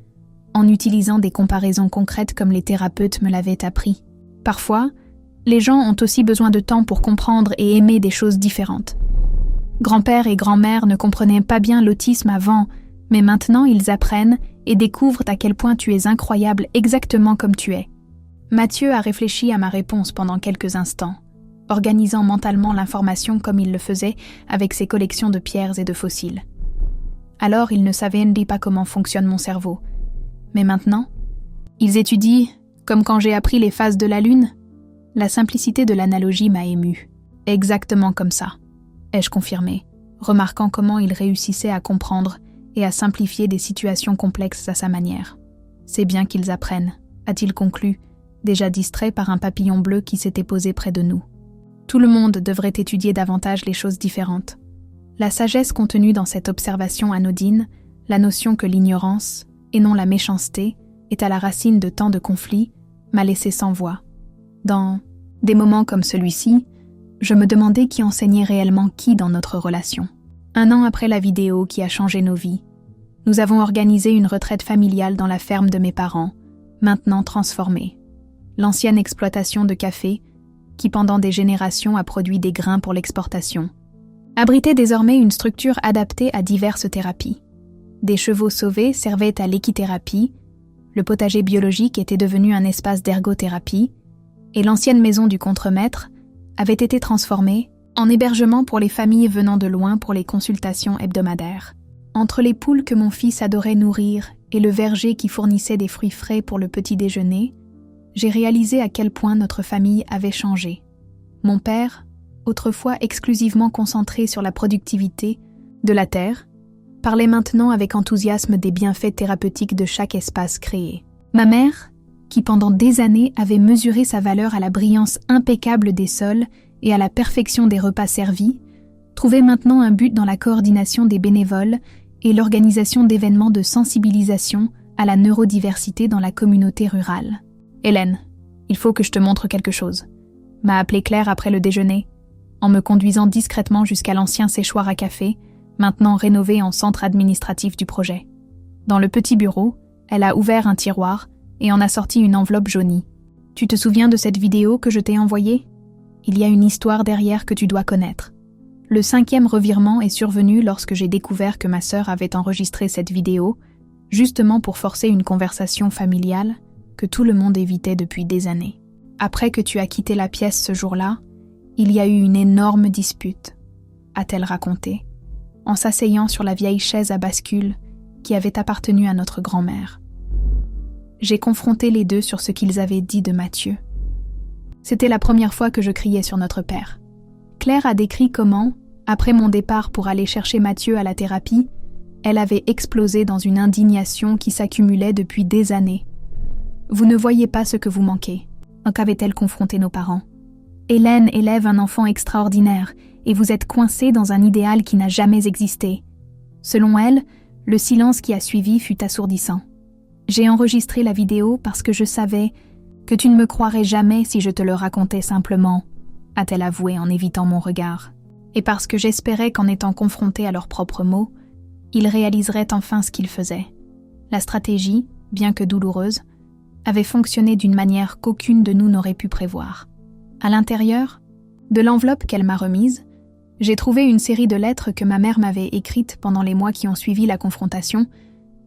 en utilisant des comparaisons concrètes comme les thérapeutes me l'avaient appris. Parfois, les gens ont aussi besoin de temps pour comprendre et aimer des choses différentes. Grand-père et grand-mère ne comprenaient pas bien l'autisme avant, mais maintenant ils apprennent et découvrent à quel point tu es incroyable exactement comme tu es. Mathieu a réfléchi à ma réponse pendant quelques instants, organisant mentalement l'information comme il le faisait avec ses collections de pierres et de fossiles. Alors il ne savait pas comment fonctionne mon cerveau. Mais maintenant, ils étudient, comme quand j'ai appris les phases de la Lune. La simplicité de l'analogie m'a émue. Exactement comme ça, ai-je confirmé, remarquant comment il réussissait à comprendre et à simplifier des situations complexes à sa manière. C'est bien qu'ils apprennent, a-t-il conclu, déjà distrait par un papillon bleu qui s'était posé près de nous. Tout le monde devrait étudier davantage les choses différentes. La sagesse contenue dans cette observation anodine, la notion que l'ignorance, et non la méchanceté, est à la racine de tant de conflits, m'a laissé sans voix. Dans des moments comme celui-ci, je me demandais qui enseignait réellement qui dans notre relation. 1 an après la vidéo qui a changé nos vies, nous avons organisé une retraite familiale dans la ferme de mes parents, maintenant transformée. L'ancienne exploitation de café, qui pendant des générations a produit des grains pour l'exportation, abritait désormais une structure adaptée à diverses thérapies. Des chevaux sauvés servaient à l'équithérapie, le potager biologique était devenu un espace d'ergothérapie, et l'ancienne maison du contremaître avait été transformée en hébergement pour les familles venant de loin pour les consultations hebdomadaires. Entre les poules que mon fils adorait nourrir et le verger qui fournissait des fruits frais pour le petit déjeuner, j'ai réalisé à quel point notre famille avait changé. Mon père, autrefois exclusivement concentré sur la productivité de la terre, parlait maintenant avec enthousiasme des bienfaits thérapeutiques de chaque espace créé. Ma mère, qui pendant des années avait mesuré sa valeur à la brillance impeccable des sols et à la perfection des repas servis, trouvait maintenant un but dans la coordination des bénévoles et l'organisation d'événements de sensibilisation à la neurodiversité dans la communauté rurale. « Hélène, il faut que je te montre quelque chose », m'a appelé Claire après le déjeuner, en me conduisant discrètement jusqu'à l'ancien séchoir à café, maintenant rénové en centre administratif du projet. Dans le petit bureau, elle a ouvert un tiroir et en a sorti une enveloppe jaunie. « Tu te souviens de cette vidéo que je t'ai envoyée ? Il y a une histoire derrière que tu dois connaître. » Le 5e revirement est survenu lorsque j'ai découvert que ma sœur avait enregistré cette vidéo, justement pour forcer une conversation familiale que tout le monde évitait depuis des années. Après que tu as quitté la pièce ce jour-là, il y a eu une énorme dispute, a-t-elle raconté, en s'asseyant sur la vieille chaise à bascule qui avait appartenu à notre grand-mère. J'ai confronté les deux sur ce qu'ils avaient dit de Mathieu. C'était la première fois que je criais sur notre père. Claire a décrit comment, après mon départ pour aller chercher Mathieu à la thérapie, elle avait explosé dans une indignation qui s'accumulait depuis des années. Vous ne voyez pas ce que vous manquez. Qu'avait-elle confronté nos parents ? Hélène élève un enfant extraordinaire et vous êtes coincé dans un idéal qui n'a jamais existé. Selon elle, le silence qui a suivi fut assourdissant. J'ai enregistré la vidéo parce que je savais que tu ne me croirais jamais si je te le racontais simplement, a-t-elle avoué en évitant mon regard. Et parce que j'espérais qu'en étant confrontés à leurs propres mots, ils réaliseraient enfin ce qu'ils faisaient. La stratégie, bien que douloureuse, avait fonctionné d'une manière qu'aucune de nous n'aurait pu prévoir. À l'intérieur, de l'enveloppe qu'elle m'a remise, j'ai trouvé une série de lettres que ma mère m'avait écrites pendant les mois qui ont suivi la confrontation,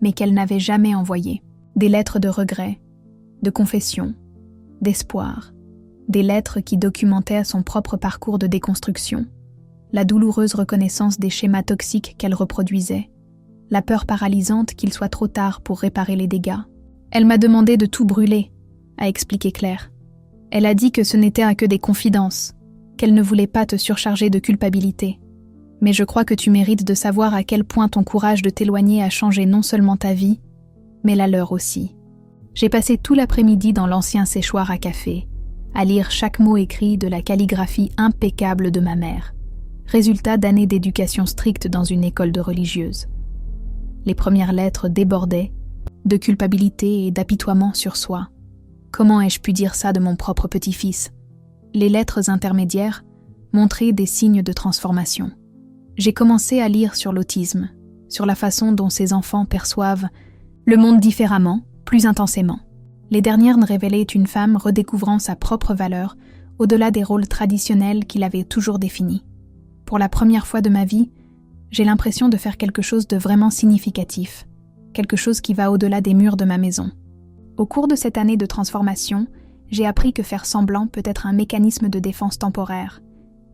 mais qu'elle n'avait jamais envoyées. Des lettres de regret, de confession, d'espoir, des lettres qui documentaient son propre parcours de déconstruction, la douloureuse reconnaissance des schémas toxiques qu'elle reproduisait, la peur paralysante qu'il soit trop tard pour réparer les dégâts. Elle m'a demandé de tout brûler, a expliqué Claire. Elle a dit que ce n'était que des confidences, qu'elle ne voulait pas te surcharger de culpabilité. Mais je crois que tu mérites de savoir à quel point ton courage de t'éloigner a changé non seulement ta vie, mais la leur aussi. J'ai passé tout l'après-midi dans l'ancien séchoir à café, à lire chaque mot écrit de la calligraphie impeccable de ma mère, résultat d'années d'éducation stricte dans une école de religieuse. Les premières lettres débordaient, de culpabilité et d'apitoiement sur soi. Comment ai-je pu dire ça de mon propre petit-fils ? Les lettres intermédiaires montraient des signes de transformation. J'ai commencé à lire sur l'autisme, sur la façon dont ces enfants perçoivent le monde différemment, plus intensément. Les dernières révélaient une femme redécouvrant sa propre valeur au-delà des rôles traditionnels qu'il avait toujours définis. Pour la première fois de ma vie, j'ai l'impression de faire quelque chose de vraiment significatif, quelque chose qui va au-delà des murs de ma maison. Au cours de cette année de transformation, j'ai appris que faire semblant peut être un mécanisme de défense temporaire,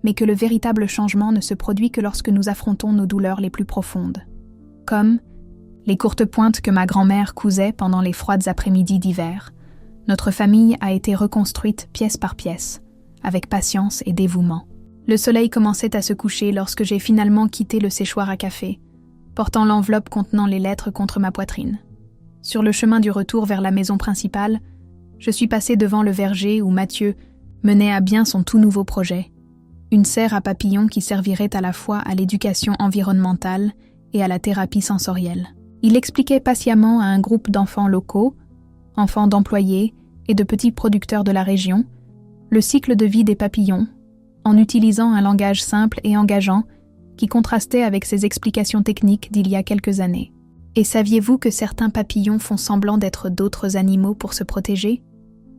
mais que le véritable changement ne se produit que lorsque nous affrontons nos douleurs les plus profondes. Comme les courtes pointes que ma grand-mère cousait pendant les froides après-midi d'hiver, notre famille a été reconstruite pièce par pièce, avec patience et dévouement. Le soleil commençait à se coucher lorsque j'ai finalement quitté le séchoir à café, portant l'enveloppe contenant les lettres contre ma poitrine. Sur le chemin du retour vers la maison principale, je suis passée devant le verger où Mathieu menait à bien son tout nouveau projet, une serre à papillons qui servirait à la fois à l'éducation environnementale et à la thérapie sensorielle. Il expliquait patiemment à un groupe d'enfants locaux, enfants d'employés et de petits producteurs de la région, le cycle de vie des papillons, en utilisant un langage simple et engageant qui contrastait avec ses explications techniques d'il y a quelques années. Et saviez-vous que certains papillons font semblant d'être d'autres animaux pour se protéger ?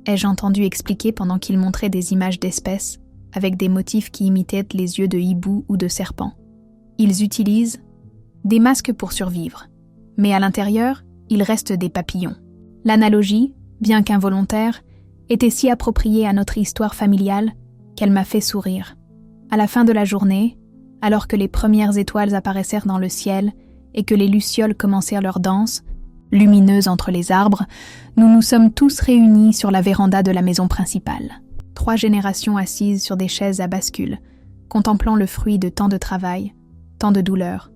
Ai-je entendu expliquer pendant qu'il montrait des images d'espèces, avec des motifs qui imitaient les yeux de hibou ou de serpent. Ils utilisent des masques pour survivre, mais à l'intérieur, ils restent des papillons. L'analogie, bien qu'involontaire, était si appropriée à notre histoire familiale qu'elle m'a fait sourire. À la fin de la journée, alors que les premières étoiles apparaissèrent dans le ciel et que les lucioles commencèrent leur danse, lumineuses entre les arbres, nous nous sommes tous réunis sur la véranda de la maison principale. 3 générations assises sur des chaises à bascule, contemplant le fruit de tant de travail, tant de douleur,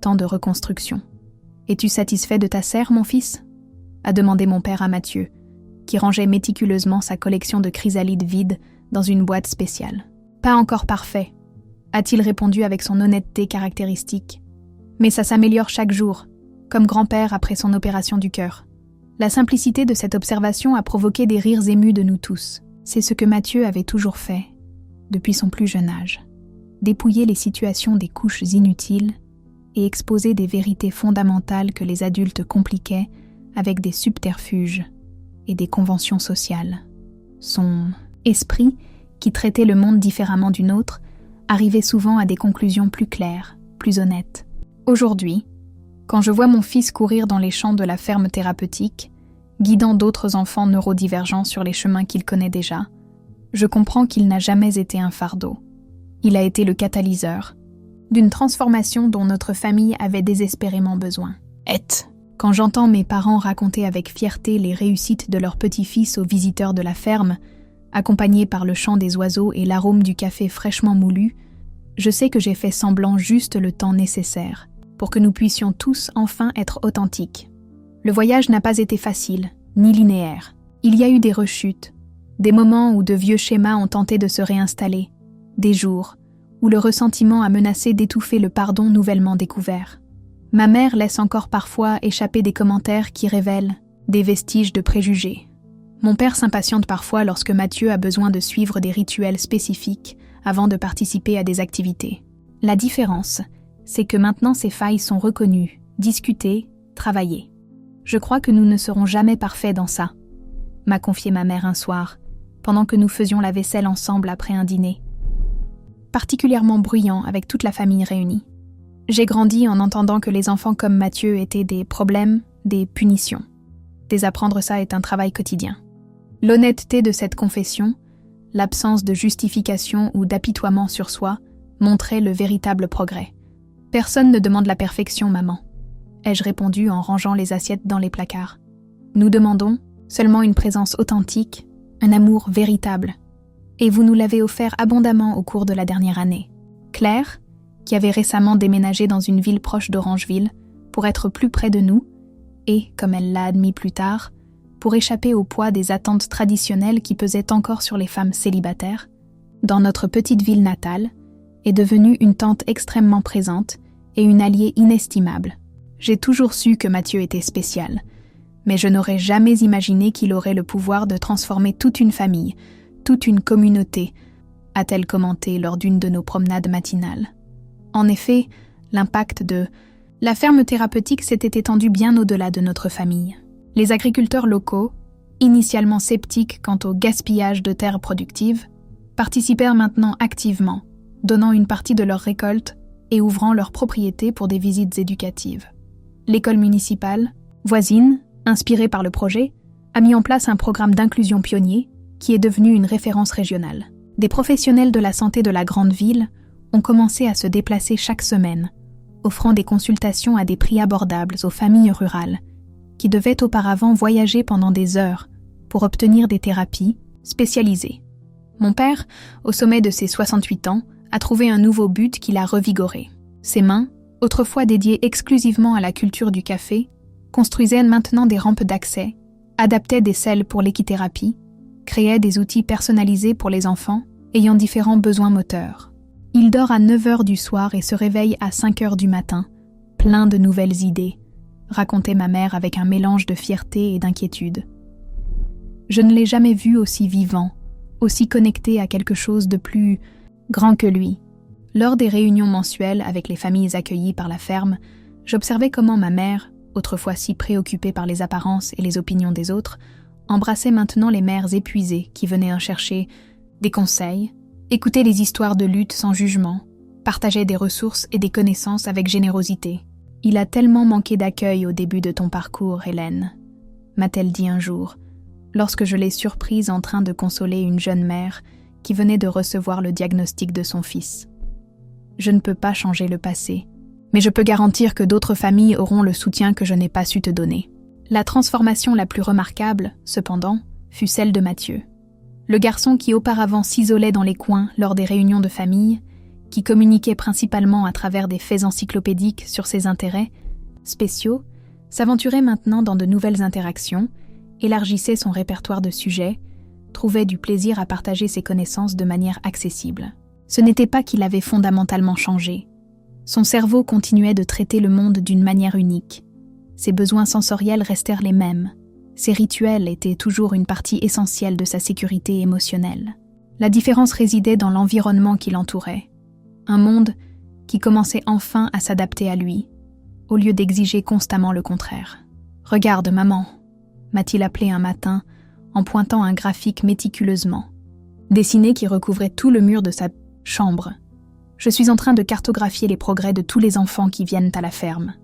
tant de reconstruction. « Es-tu satisfait de ta serre, mon fils ?» a demandé mon père à Mathieu, qui rangeait méticuleusement sa collection de chrysalides vides dans une boîte spéciale. « Pas encore parfait », a-t-il répondu avec son honnêteté caractéristique. « Mais ça s'améliore chaque jour, comme grand-père après son opération du cœur. » La simplicité de cette observation a provoqué des rires émus de nous tous. C'est ce que Mathieu avait toujours fait, depuis son plus jeune âge. Dépouiller les situations des couches inutiles et exposer des vérités fondamentales que les adultes compliquaient avec des subterfuges et des conventions sociales. Son esprit, qui traitait le monde différemment du nôtre, arrivait souvent à des conclusions plus claires, plus honnêtes. Aujourd'hui, quand je vois mon fils courir dans les champs de la ferme thérapeutique, guidant d'autres enfants neurodivergents sur les chemins qu'il connaît déjà, je comprends qu'il n'a jamais été un fardeau. Il a été le catalyseur d'une transformation dont notre famille avait désespérément besoin. Quand j'entends mes parents raconter avec fierté les réussites de leur petit-fils aux visiteurs de la ferme, accompagnés par le chant des oiseaux et l'arôme du café fraîchement moulu, je sais que j'ai fait semblant juste le temps nécessaire pour que nous puissions tous enfin être authentiques. Le voyage n'a pas été facile, ni linéaire. Il y a eu des rechutes, des moments où de vieux schémas ont tenté de se réinstaller, des jours où le ressentiment a menacé d'étouffer le pardon nouvellement découvert. Ma mère laisse encore parfois échapper des commentaires qui révèlent des vestiges de préjugés. Mon père s'impatiente parfois lorsque Mathieu a besoin de suivre des rituels spécifiques avant de participer à des activités. La différence, c'est que maintenant ces failles sont reconnues, discutées, travaillées. Je crois que nous ne serons jamais parfaits dans ça, m'a confié ma mère un soir, pendant que nous faisions la vaisselle ensemble après un dîner, particulièrement bruyant avec toute la famille réunie. J'ai grandi en entendant que les enfants comme Mathieu étaient des problèmes, des punitions. Désapprendre ça est un travail quotidien. L'honnêteté de cette confession, l'absence de justification ou d'apitoiement sur soi, montrait le véritable progrès. « Personne ne demande la perfection, maman », ai-je répondu en rangeant les assiettes dans les placards. « Nous demandons seulement une présence authentique, un amour véritable. Et vous nous l'avez offert abondamment au cours de la dernière année. » Claire, qui avait récemment déménagé dans une ville proche d'Orangeville pour être plus près de nous, et, comme elle l'a admis plus tard, pour échapper au poids des attentes traditionnelles qui pesaient encore sur les femmes célibataires, dans notre petite ville natale, est devenue une tante extrêmement présente et une alliée inestimable. J'ai toujours su que Mathieu était spécial, mais je n'aurais jamais imaginé qu'il aurait le pouvoir de transformer toute une famille, toute une communauté, a-t-elle commenté lors d'une de nos promenades matinales. En effet, l'impact de la ferme thérapeutique s'était étendu bien au-delà de notre famille. Les agriculteurs locaux, initialement sceptiques quant au gaspillage de terres productives, participèrent maintenant activement, donnant une partie de leurs récoltes et ouvrant leurs propriétés pour des visites éducatives. L'école municipale, voisine, inspirée par le projet, a mis en place un programme d'inclusion pionnier qui est devenu une référence régionale. Des professionnels de la santé de la grande ville ont commencé à se déplacer chaque semaine, offrant des consultations à des prix abordables aux familles rurales, qui devaient auparavant voyager pendant des heures pour obtenir des thérapies spécialisées. Mon père, au sommet de ses 68 ans, a trouvé un nouveau but qui l'a revigoré. Ses mains, autrefois dédiées exclusivement à la culture du café, construisaient maintenant des rampes d'accès, adaptaient des selles pour l'équithérapie, créaient des outils personnalisés pour les enfants ayant différents besoins moteurs. Il dort à 9 heures du soir et se réveille à 5 heures du matin, plein de nouvelles idées, racontait ma mère avec un mélange de fierté et d'inquiétude. Je ne l'ai jamais vu aussi vivant, aussi connecté à quelque chose de plus grand que lui. Lors des réunions mensuelles avec les familles accueillies par la ferme, j'observais comment ma mère, autrefois si préoccupée par les apparences et les opinions des autres, embrassait maintenant les mères épuisées qui venaient en chercher des conseils, écoutait les histoires de lutte sans jugement, partageait des ressources et des connaissances avec générosité. « Il a tellement manqué d'accueil au début de ton parcours, Hélène », m'a-t-elle dit un jour, lorsque je l'ai surprise en train de consoler une jeune mère qui venait de recevoir le diagnostic de son fils. Je ne peux pas changer le passé, mais je peux garantir que d'autres familles auront le soutien que je n'ai pas su te donner. La transformation la plus remarquable, cependant, fut celle de Mathieu. Le garçon qui auparavant s'isolait dans les coins lors des réunions de famille, qui communiquait principalement à travers des faits encyclopédiques sur ses intérêts spéciaux, s'aventurait maintenant dans de nouvelles interactions, élargissait son répertoire de sujets, trouvait du plaisir à partager ses connaissances de manière accessible. Ce n'était pas qu'il avait fondamentalement changé. Son cerveau continuait de traiter le monde d'une manière unique. Ses besoins sensoriels restèrent les mêmes. Ses rituels étaient toujours une partie essentielle de sa sécurité émotionnelle. La différence résidait dans l'environnement qui l'entourait. Un monde qui commençait enfin à s'adapter à lui, au lieu d'exiger constamment le contraire. « Regarde, maman », m'a-t-il appelé un matin en pointant un graphique méticuleusement, dessiné qui recouvrait tout le mur de sa chambre. Je suis en train de cartographier les progrès de tous les enfants qui viennent à la ferme.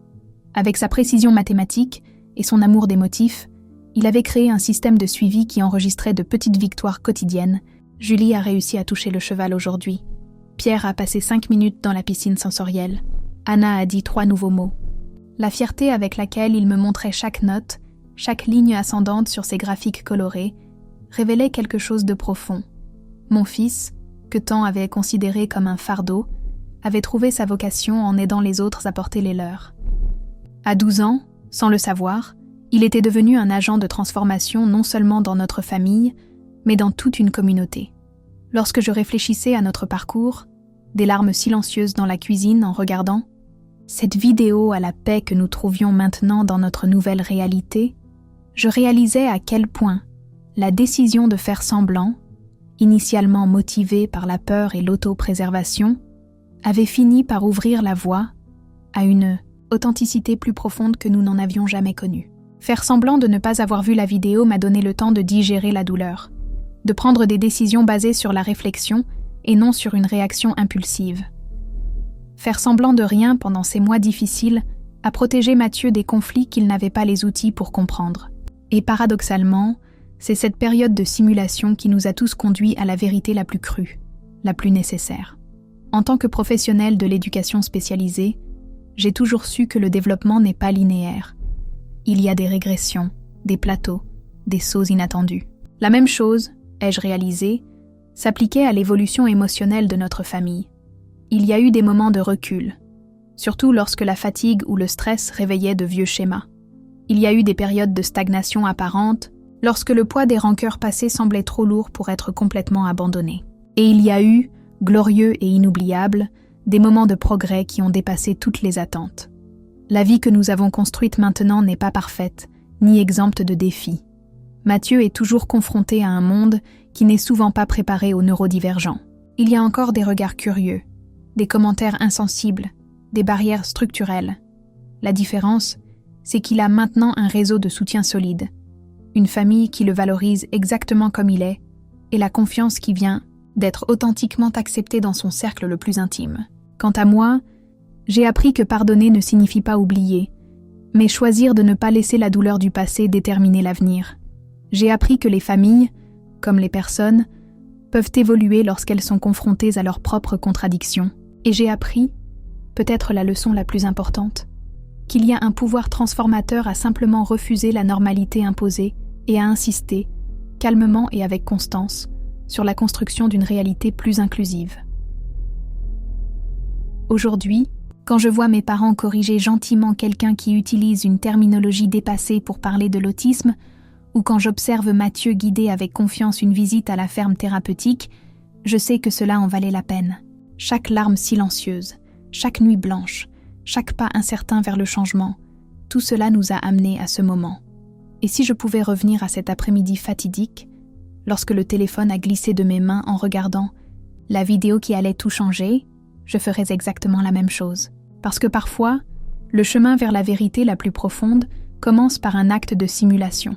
Avec sa précision mathématique et son amour des motifs, il avait créé un système de suivi qui enregistrait de petites victoires quotidiennes. Julie a réussi à toucher le cheval aujourd'hui. Pierre a passé 5 minutes dans la piscine sensorielle. Anna a dit 3 nouveaux mots. La fierté avec laquelle il me montrait chaque note, chaque ligne ascendante sur ses graphiques colorés, révélait quelque chose de profond. Mon fils, que tant avait considéré comme un fardeau, avait trouvé sa vocation en aidant les autres à porter les leurs. À 12 ans, sans le savoir, il était devenu un agent de transformation non seulement dans notre famille, mais dans toute une communauté. Lorsque je réfléchissais à notre parcours, des larmes silencieuses dans la cuisine en regardant cette vidéo à la paix que nous trouvions maintenant dans notre nouvelle réalité, je réalisais à quel point la décision de faire semblant, initialement motivée par la peur et l'autopréservation, avait fini par ouvrir la voie à une authenticité plus profonde que nous n'en avions jamais connue. Faire semblant de ne pas avoir vu la vidéo m'a donné le temps de digérer la douleur, de prendre des décisions basées sur la réflexion et non sur une réaction impulsive. Faire semblant de rien pendant ces mois difficiles a protégé Mathieu des conflits qu'il n'avait pas les outils pour comprendre. Et paradoxalement, c'est cette période de simulation qui nous a tous conduits à la vérité la plus crue, la plus nécessaire. En tant que professionnel de l'éducation spécialisée, j'ai toujours su que le développement n'est pas linéaire. Il y a des régressions, des plateaux, des sauts inattendus. La même chose, ai-je réalisé, s'appliquait à l'évolution émotionnelle de notre famille. Il y a eu des moments de recul, surtout lorsque la fatigue ou le stress réveillaient de vieux schémas. Il y a eu des périodes de stagnation apparente, lorsque le poids des rancœurs passées semblait trop lourd pour être complètement abandonné. Et il y a eu, glorieux et inoubliables, des moments de progrès qui ont dépassé toutes les attentes. La vie que nous avons construite maintenant n'est pas parfaite, ni exempte de défis. Mathieu est toujours confronté à un monde qui n'est souvent pas préparé aux neurodivergents. Il y a encore des regards curieux, des commentaires insensibles, des barrières structurelles. La différence, c'est qu'il a maintenant un réseau de soutien solide, une famille qui le valorise exactement comme il est, et la confiance qui vient d'être authentiquement accepté dans son cercle le plus intime. Quant à moi, j'ai appris que pardonner ne signifie pas oublier, mais choisir de ne pas laisser la douleur du passé déterminer l'avenir. J'ai appris que les familles, comme les personnes, peuvent évoluer lorsqu'elles sont confrontées à leurs propres contradictions. Et j'ai appris, peut-être la leçon la plus importante, qu'il y a un pouvoir transformateur à simplement refuser la normalité imposée et à insister, calmement et avec constance, sur la construction d'une réalité plus inclusive. Aujourd'hui, quand je vois mes parents corriger gentiment quelqu'un qui utilise une terminologie dépassée pour parler de l'autisme, ou quand j'observe Mathieu guider avec confiance une visite à la ferme thérapeutique, je sais que cela en valait la peine. chaque larme silencieuse, chaque nuit blanche, chaque pas incertain vers le changement, tout cela nous a amenés à ce moment. Et si je pouvais revenir à cet après-midi fatidique, lorsque le téléphone a glissé de mes mains en regardant la vidéo qui allait tout changer, je ferais exactement la même chose. Parce que parfois, le chemin vers la vérité la plus profonde commence par un acte de simulation.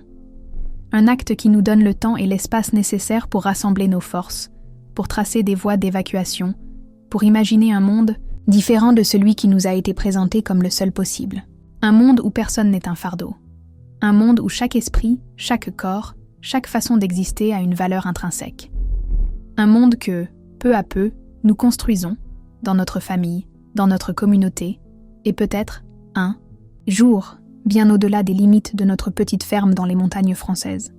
Un acte qui nous donne le temps et l'espace nécessaires pour rassembler nos forces, pour tracer des voies d'évacuation, pour imaginer un monde différent de celui qui nous a été présenté comme le seul possible. Un monde où personne n'est un fardeau. Un monde où chaque esprit, chaque corps, chaque façon d'exister a une valeur intrinsèque. Un monde que, peu à peu, nous construisons, dans notre famille, dans notre communauté, et peut-être, un jour, bien au-delà des limites de notre petite ferme dans les montagnes françaises.